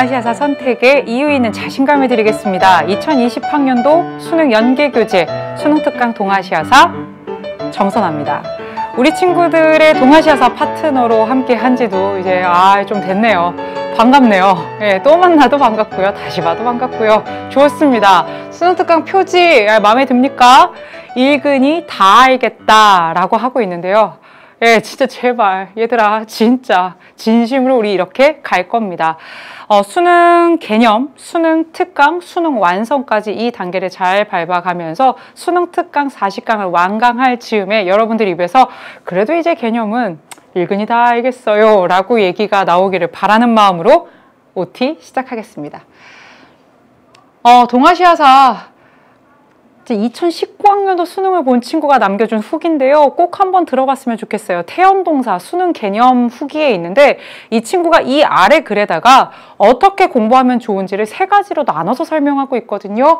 동아시아사 선택에 이유 있는 자신감을 드리겠습니다. 2020학년도 수능 연계교재 수능특강 동아시아사 정선아입니다. 우리 친구들의 동아시아사 파트너로 함께 한 지도 이제 좀 됐네요. 반갑네요. 예, 또 만나도 반갑고요. 다시 봐도 반갑고요. 좋습니다. 수능특강 표지 마음에 듭니까? 읽으니 다 알겠다 라고 하고 있는데요. 예, 진짜 제발 얘들아 진짜 진심으로 우리 이렇게 갈 겁니다. 수능 개념, 수능 특강, 수능 완성까지 이 단계를 잘 밟아가면서 수능 특강 40강을 완강할 즈음에 여러분들 입에서 그래도 이제 개념은 읽으니 다 알겠어요 라고 얘기가 나오기를 바라는 마음으로 OT 시작하겠습니다. 동아시아사 2019학년도 수능을 본 친구가 남겨준 후기인데요. 꼭 한번 들어봤으면 좋겠어요. 태연동사 수능 개념 후기에 있는데 이 친구가 이 아래 글에다가 어떻게 공부하면 좋은지를 3가지로 나눠서 설명하고 있거든요.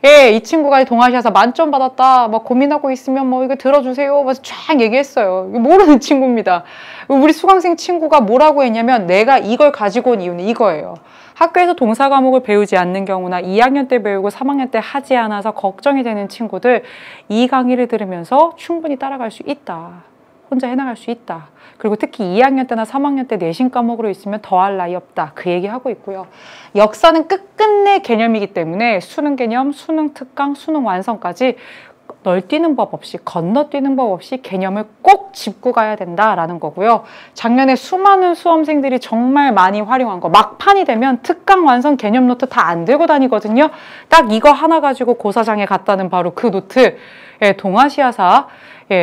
예, 이 친구가 동아시아사 만점 받았다. 막 고민하고 있으면 이거 들어주세요. 그래서 쫙 얘기했어요. 모르는 친구입니다. 우리 수강생 친구가 뭐라고 했냐면 내가 이걸 가지고 온 이유는 이거예요. 학교에서 동사 과목을 배우지 않는 경우나 2학년 때 배우고 3학년 때 하지 않아서 걱정이 되는 친구들 이 강의를 들으면서 충분히 따라갈 수 있다. 혼자 해나갈 수 있다. 그리고 특히 2학년 때나 3학년 때 내신 과목으로 있으면 더할 나위 없다. 그 얘기하고 있고요. 역사는 끝끝내 개념이기 때문에 수능 개념, 수능 특강, 수능 완성까지 널뛰는 법 없이 건너뛰는 법 없이 개념을 꼭 짚고 가야 된다라는 거고요. 작년에 수많은 수험생들이 정말 많이 활용한 거 막판이 되면 특강 완성 개념 노트 다 안 들고 다니거든요. 딱 이거 하나 가지고 고사장에 갔다는 바로 그 노트. 예, 동아시아사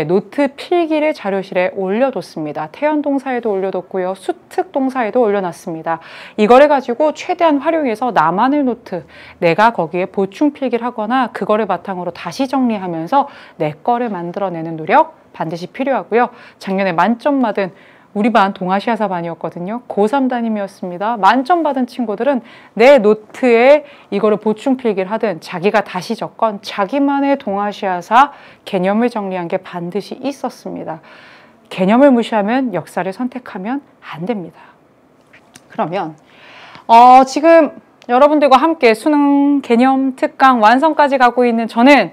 노트 필기를 자료실에 올려뒀습니다. 태연동사에도 올려뒀고요. 수특동사에도 올려놨습니다. 이거를 가지고 최대한 활용해서 나만의 노트, 내가 거기에 보충 필기를 하거나 그거를 바탕으로 다시 정리하면서 내 거를 만들어내는 노력 반드시 필요하고요. 작년에 만점 받은 우리 반 동아시아사 반이었거든요. 고3 담임이었습니다. 만점 받은 친구들은 내 노트에 이거를 보충 필기를 하든 자기가 다시 적건 자기만의 동아시아사 개념을 정리한 게 반드시 있었습니다. 개념을 무시하면 역사를 선택하면 안 됩니다. 그러면 지금 여러분들과 함께 수능 개념 특강 완성까지 가고 있는 저는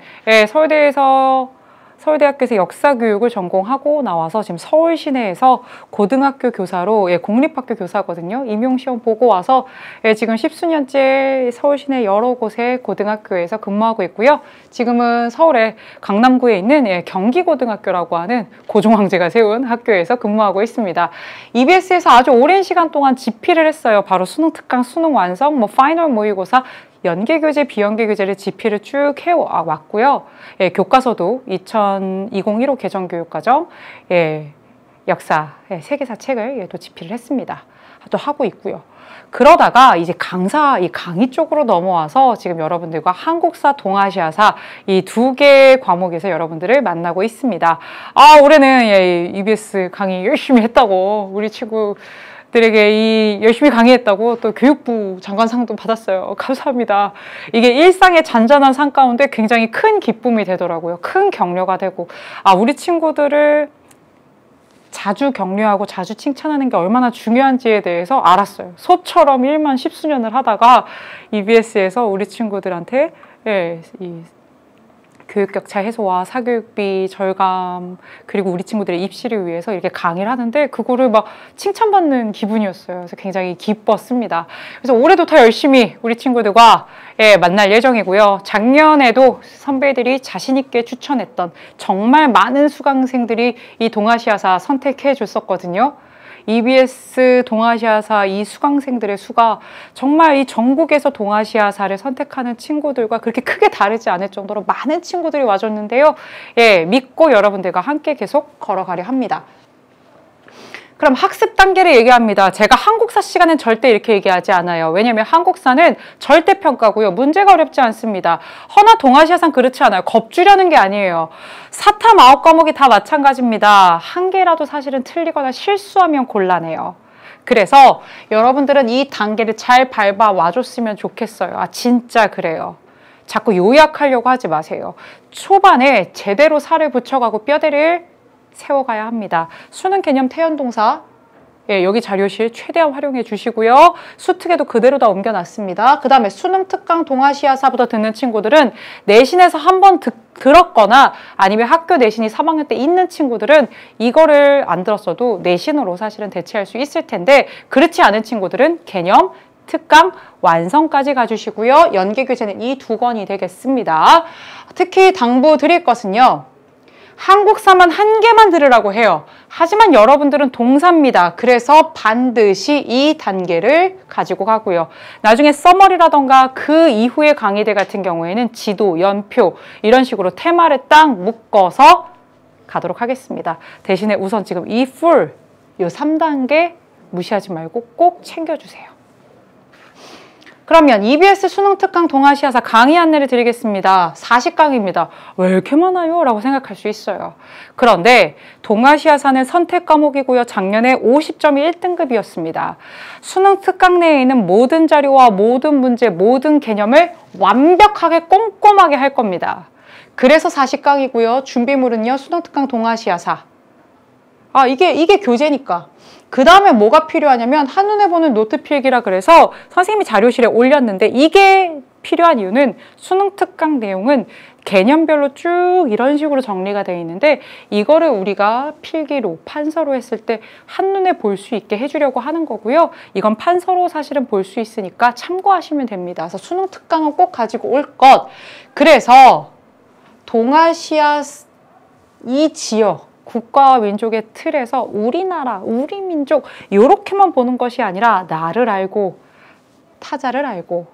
서울대학교에서 역사교육을 전공하고 나와서 지금 서울 시내에서 고등학교 교사로 공립학교 교사거든요. 임용시험 보고 와서 지금 10수년째 서울 시내 여러 곳의 고등학교에서 근무하고 있고요. 지금은 서울의 강남구에 있는 경기고등학교라고 하는 고종황제가 세운 학교에서 근무하고 있습니다. EBS에서 아주 오랜 시간 동안 집필을 했어요. 바로 수능 특강, 수능 완성, 파이널 모의고사 연계교재, 비연계교재를 집필을 쭉 해왔고요. 교과서도 2015 개정교육과정, 역사, 세계사 책을 또 집필을 했습니다. 또 하고 있고요. 그러다가 이제 이 강의 쪽으로 넘어와서 지금 여러분들과 한국사, 동아시아사 이 2개의 과목에서 여러분들을 만나고 있습니다. 올해는 EBS 강의 열심히 했다고 우리 친구 들에게 열심히 강의했다고 또 교육부 장관상도 받았어요. 감사합니다. 이게 일상의 잔잔한 상 가운데 굉장히 큰 기쁨이 되더라고요. 큰 격려가 되고 우리 친구들을 자주 격려하고 자주 칭찬하는 게 얼마나 중요한지에 대해서 알았어요. 소처럼 1만 10수년을 하다가 EBS에서 우리 친구들한테 이 교육격차 해소와 사교육비 절감 그리고 우리 친구들의 입시를 위해서 이렇게 강의를 하는데 그거를 막 칭찬받는 기분이었어요. 그래서 굉장히 기뻤습니다. 그래서 올해도 더 열심히 우리 친구들과 만날 예정이고요. 작년에도 선배들이 자신 있게 추천했던 정말 많은 수강생들이 이 동아시아사 선택해 줬었거든요. EBS 동아시아사 이 수강생들의 수가 정말 이 전국에서 동아시아사를 선택하는 친구들과 그렇게 크게 다르지 않을 정도로 많은 친구들이 와줬는데요. 믿고 여러분들과 함께 계속 걸어가려 합니다. 그럼 학습 단계를 얘기합니다. 제가 한국사 시간엔 절대 이렇게 얘기하지 않아요. 왜냐하면 한국사는 절대평가고요. 문제가 어렵지 않습니다. 허나 동아시아사는 그렇지 않아요. 겁주려는 게 아니에요. 사탐 9과목이 다 마찬가지입니다. 한 개라도 사실은 틀리거나 실수하면 곤란해요. 그래서 여러분들은 이 단계를 잘 밟아와 줬으면 좋겠어요. 진짜 그래요. 자꾸 요약하려고 하지 마세요. 초반에 제대로 살을 붙여가고 뼈대를 세워가야 합니다. 수능 개념 태연동사 예, 여기 자료실 최대한 활용해 주시고요. 수특에도 그대로 다 옮겨놨습니다. 그 다음에 수능 특강 동아시아사부터 듣는 친구들은 내신에서 한번 들었거나 아니면 학교 내신이 3학년 때 있는 친구들은 이거를 안 들었어도 내신으로 사실은 대체할 수 있을 텐데, 그렇지 않은 친구들은 개념, 특강, 완성까지 가주시고요. 연계교재는 이 2권이 되겠습니다. 특히 당부드릴 것은요, 한국사만 한 개만 들으라고 해요. 하지만 여러분들은 동사입니다. 그래서 반드시 이 단계를 가지고 가고요. 나중에 서머리라던가 그 이후의 강의들 같은 경우에는 지도, 연표 이런 식으로 테마를 딱 묶어서 가도록 하겠습니다. 대신에 우선 지금 이 풀, 이 3단계 무시하지 말고 꼭 챙겨주세요. 그러면 EBS 수능 특강 동아시아사 강의 안내를 드리겠습니다. 40강입니다. 왜 이렇게 많아요? 라고 생각할 수 있어요. 그런데 동아시아사는 선택 과목이고요. 작년에 50점이 1등급이었습니다. 수능 특강 내에 있는 모든 자료와 모든 문제, 모든 개념을 완벽하게 꼼꼼하게 할 겁니다. 그래서 40강이고요. 준비물은요. 수능 특강 동아시아사. 이게 교재니까. 그 다음에 뭐가 필요하냐면 한눈에 보는 노트 필기라 그래서 선생님이 자료실에 올렸는데, 이게 필요한 이유는 수능 특강 내용은 개념별로 쭉 이런 식으로 정리가 되어 있는데, 이거를 우리가 필기로, 판서로 했을 때 한눈에 볼 수 있게 해주려고 하는 거고요. 이건 판서로 사실은 볼 수 있으니까 참고하시면 됩니다. 그래서 수능 특강은 꼭 가지고 올 것. 그래서 동아시아 이 지역, 국가와 민족의 틀에서 우리나라, 우리 민족 이렇게만 보는 것이 아니라 나를 알고 타자를 알고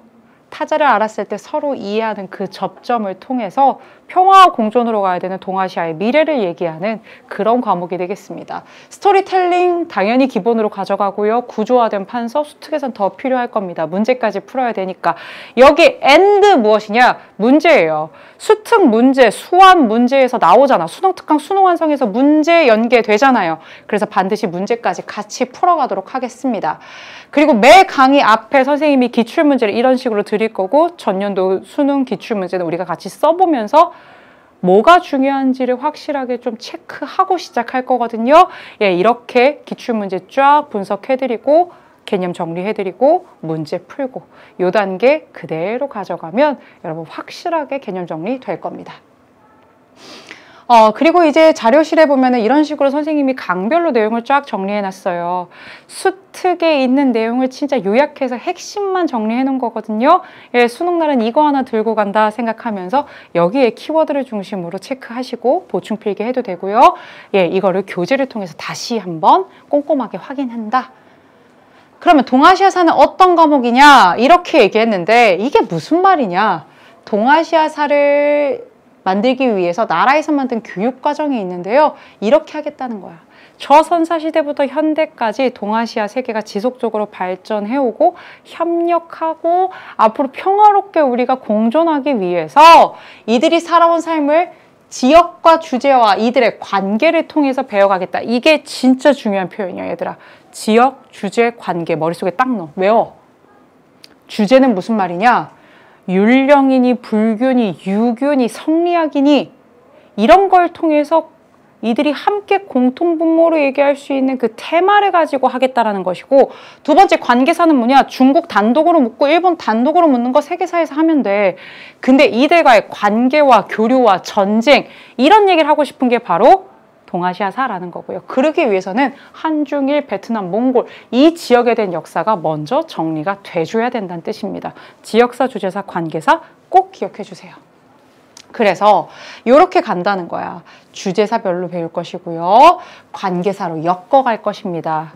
타자를 알았을 때 서로 이해하는 그 접점을 통해서 평화와 공존으로 가야 되는 동아시아의 미래를 얘기하는 그런 과목이 되겠습니다. 스토리텔링 당연히 기본으로 가져가고요. 구조화된 판서, 수특에선 더 필요할 겁니다. 문제까지 풀어야 되니까. 여기 and 무엇이냐? 문제예요. 수특 문제, 수완 문제에서 나오잖아. 수능 특강, 수능 완성에서 문제 연계되잖아요. 그래서 반드시 문제까지 같이 풀어가도록 하겠습니다. 그리고 매 강의 앞에 선생님이 기출문제를 이런 식으로 드릴 거고, 전년도 수능 기출문제는 우리가 같이 써보면서 뭐가 중요한지를 확실하게 좀 체크하고 시작할 거거든요. 예, 이렇게 기출문제 쫙 분석해드리고 개념 정리해드리고 문제 풀고 요 단계 그대로 가져가면 여러분 확실하게 개념 정리 될 겁니다. 그리고 이제 자료실에 보면은 이런 식으로 선생님이 강별로 내용을 쫙 정리해 놨어요. 수특에 있는 내용을 진짜 요약해서 핵심만 정리해 놓은 거거든요. 예, 수능날은 이거 하나 들고 간다 생각하면서 여기에 키워드를 중심으로 체크하시고 보충 필기 해도 되고요. 예, 이거를 교재를 통해서 다시 한번 꼼꼼하게 확인한다. 그러면 동아시아사는 어떤 과목이냐? 이렇게 얘기했는데 이게 무슨 말이냐? 동아시아사를 만들기 위해서 나라에서 만든 교육과정이 있는데요. 이렇게 하겠다는 거야. 저선사시대부터 현대까지 동아시아 세계가 지속적으로 발전해오고 협력하고 앞으로 평화롭게 우리가 공존하기 위해서 이들이 살아온 삶을 지역과 주제와 이들의 관계를 통해서 배워가겠다. 이게 진짜 중요한 표현이야, 얘들아. 지역, 주제, 관계. 머릿속에 딱 넣어. 외워. 주제는 무슨 말이냐? 율령이니 불교니 유교니 성리학이니 이런 걸 통해서 이들이 함께 공통분모로 얘기할 수 있는 그 테마를 가지고 하겠다라는 것이고, 두 번째 관계사는 뭐냐? 중국 단독으로 묻고 일본 단독으로 묻는 거 세계사에서 하면 돼. 근데 이들과의 관계와 교류와 전쟁 이런 얘기를 하고 싶은 게 바로 동아시아사라는 거고요. 그러기 위해서는 한중일, 베트남, 몽골 이 지역에 대한 역사가 먼저 정리가 돼줘야 된다는 뜻입니다. 지역사, 주제사, 관계사 꼭 기억해 주세요. 그래서 이렇게 간다는 거야. 주제사별로 배울 것이고요. 관계사로 엮어갈 것입니다.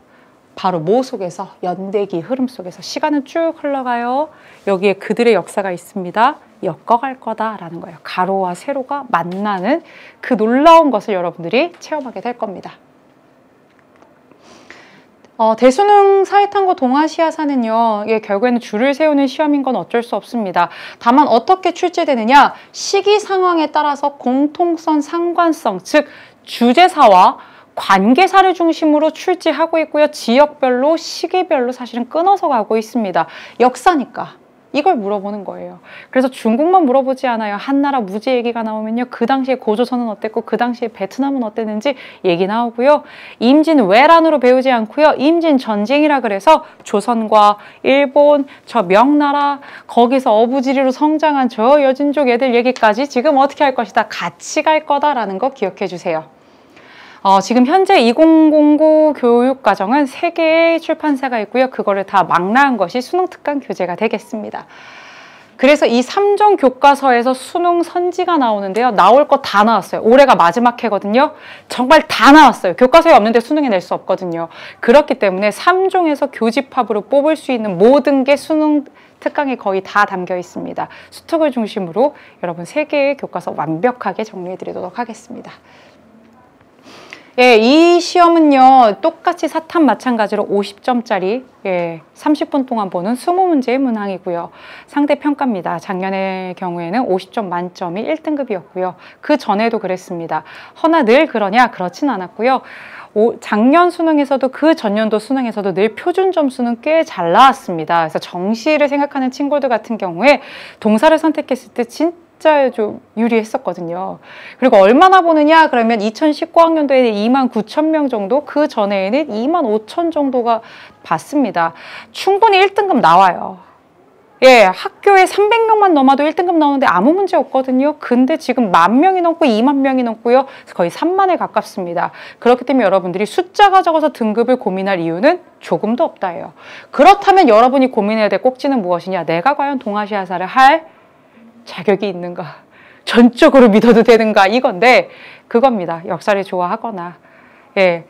바로 뭐 속에서? 연대기 흐름 속에서. 시간은 쭉 흘러가요. 여기에 그들의 역사가 있습니다. 엮어갈 거다라는 거예요. 가로와 세로가 만나는 그 놀라운 것을 여러분들이 체험하게 될 겁니다. 대수능 사회탐구 동아시아사는요, 이게 결국에는 줄을 세우는 시험인 건 어쩔 수 없습니다. 다만 어떻게 출제되느냐, 시기 상황에 따라서 공통성, 상관성, 즉 주제사와 관계사를 중심으로 출제하고 있고요. 지역별로, 시기별로 사실은 끊어서 가고 있습니다. 역사니까. 이걸 물어보는 거예요. 그래서 중국만 물어보지 않아요. 한나라 무제 얘기가 나오면요. 그 당시에 고조선은 어땠고 그 당시에 베트남은 어땠는지 얘기 나오고요. 임진왜란으로 배우지 않고요. 임진전쟁이라 그래서 조선과 일본, 저 명나라 거기서 어부지리로 성장한 저 여진족 애들 얘기까지 지금 어떻게 할 것이다. 같이 갈 거다라는 거 기억해 주세요. 지금 현재 2009 교육과정은 3개의 출판사가 있고요. 그거를 다 망라한 것이 수능특강 교재가 되겠습니다. 그래서 이 3종 교과서에서 수능 선지가 나오는데요. 나올 거 다 나왔어요. 올해가 마지막 해거든요. 정말 다 나왔어요. 교과서에 없는데 수능에 낼 수 없거든요. 그렇기 때문에 3종에서 교집합으로 뽑을 수 있는 모든 게 수능 특강에 거의 다 담겨 있습니다. 수특을 중심으로 여러분 3개의 교과서 완벽하게 정리해 드리도록 하겠습니다. 예, 이 시험은요, 똑같이 사탐 마찬가지로 50점짜리, 30분 동안 보는 20문제의 문항이고요. 상대 평가입니다. 작년의 경우에는 50점 만점이 1등급이었고요. 그 전에도 그랬습니다. 허나 늘 그러냐? 그렇진 않았고요. 작년 수능에서도 그 전년도 수능에서도 늘 표준 점수는 꽤 잘 나왔습니다. 그래서 정시를 생각하는 친구들 같은 경우에 동사를 선택했을 때 진짜 좀 유리했었거든요. 그리고 얼마나 보느냐 그러면 2019학년도에는 29,000명 정도, 그 전에는 25,000 정도가 봤습니다. 충분히 1등급 나와요. 예, 학교에 300명만 넘어도 1등급 나오는데 아무 문제 없거든요. 근데 지금 10,000명이 넘고 20,000명이 넘고요. 거의 3만에 가깝습니다. 그렇기 때문에 여러분들이 숫자가 적어서 등급을 고민할 이유는 조금도 없다예요. 그렇다면 여러분이 고민해야 될 꼭지는 무엇이냐? 내가 과연 동아시아사를 할 자격이 있는가? 전적으로 믿어도 되는가? 이건데 그겁니다. 역사를 좋아하거나, 예,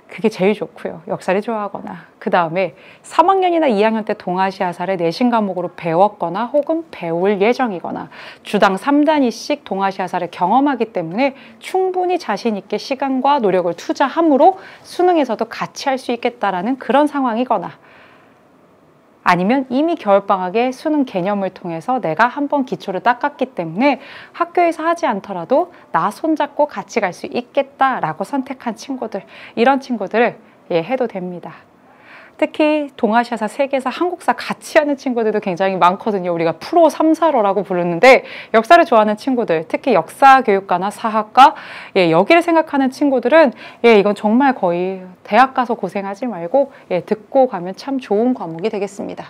그게 제일 좋고요. 역사를 좋아하거나, 그 다음에 3학년이나 2학년 때 동아시아사를 내신 과목으로 배웠거나 혹은 배울 예정이거나 주당 3단위씩 동아시아사를 경험하기 때문에 충분히 자신 있게 시간과 노력을 투자함으로 수능에서도 같이 할 수 있겠다라는 그런 상황이거나, 아니면 이미 겨울방학에 수능 개념을 통해서 내가 한번 기초를 닦았기 때문에 학교에서 하지 않더라도 나 손잡고 같이 갈 수 있겠다라고 선택한 친구들, 이런 친구들을 해도 됩니다. 특히 동아시아사, 세계사, 한국사 같이 하는 친구들도 굉장히 많거든요. 우리가 프로 3, 4로라고 부르는데 역사를 좋아하는 친구들, 특히 역사교육과나 사학과, 여기를 생각하는 친구들은 이건 정말 거의 대학 가서 고생하지 말고 듣고 가면 참 좋은 과목이 되겠습니다.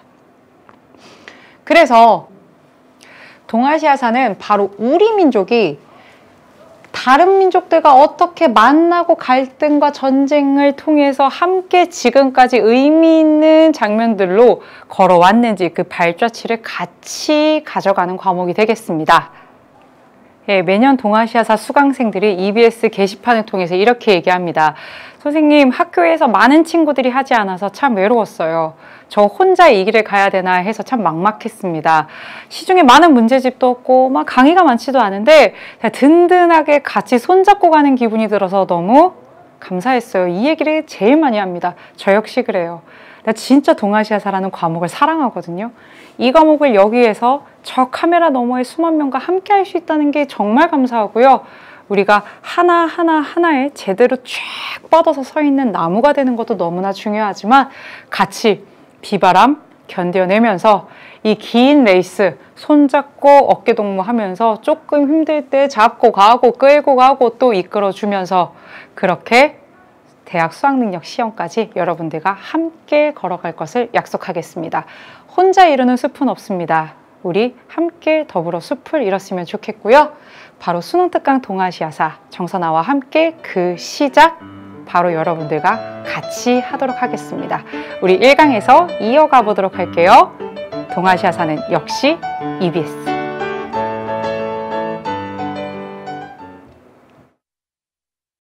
그래서 동아시아사는 바로 우리 민족이 다른 민족들과 어떻게 만나고 갈등과 전쟁을 통해서 함께 지금까지 의미 있는 장면들로 걸어왔는지 그 발자취를 같이 가져가는 과목이 되겠습니다. 매년 동아시아사 수강생들이 EBS 게시판을 통해서 이렇게 얘기합니다. 선생님, 학교에서 많은 친구들이 하지 않아서 참 외로웠어요. 저 혼자 이 길을 가야 되나 해서 참 막막했습니다. 시중에 많은 문제집도 없고 막 강의가 많지도 않은데 든든하게 같이 손잡고 가는 기분이 들어서 너무 감사했어요. 이 얘기를 제일 많이 합니다. 저 역시 그래요. 나 진짜 동아시아사라는 과목을 사랑하거든요. 이 과목을 여기에서 저 카메라 너머의 수만 명과 함께 할 수 있다는 게 정말 감사하고요. 우리가 하나하나에 제대로 쫙 뻗어서 서 있는 나무가 되는 것도 너무나 중요하지만 같이 비바람 견뎌내면서 이 긴 레이스 손잡고 어깨동무하면서 조금 힘들 때 잡고 가고 끌고 가고 또 이끌어주면서 그렇게 대학 수학능력 시험까지 여러분들과 함께 걸어갈 것을 약속하겠습니다. 혼자 이루는 숲은 없습니다. 우리 함께 더불어 숲을 이뤘으면 좋겠고요. 바로 수능특강 동아시아사 정선아와 함께 그 시작 바로 여러분들과 같이 하도록 하겠습니다. 우리 1강에서 이어가 보도록 할게요. 동아시아사는 역시 EBS.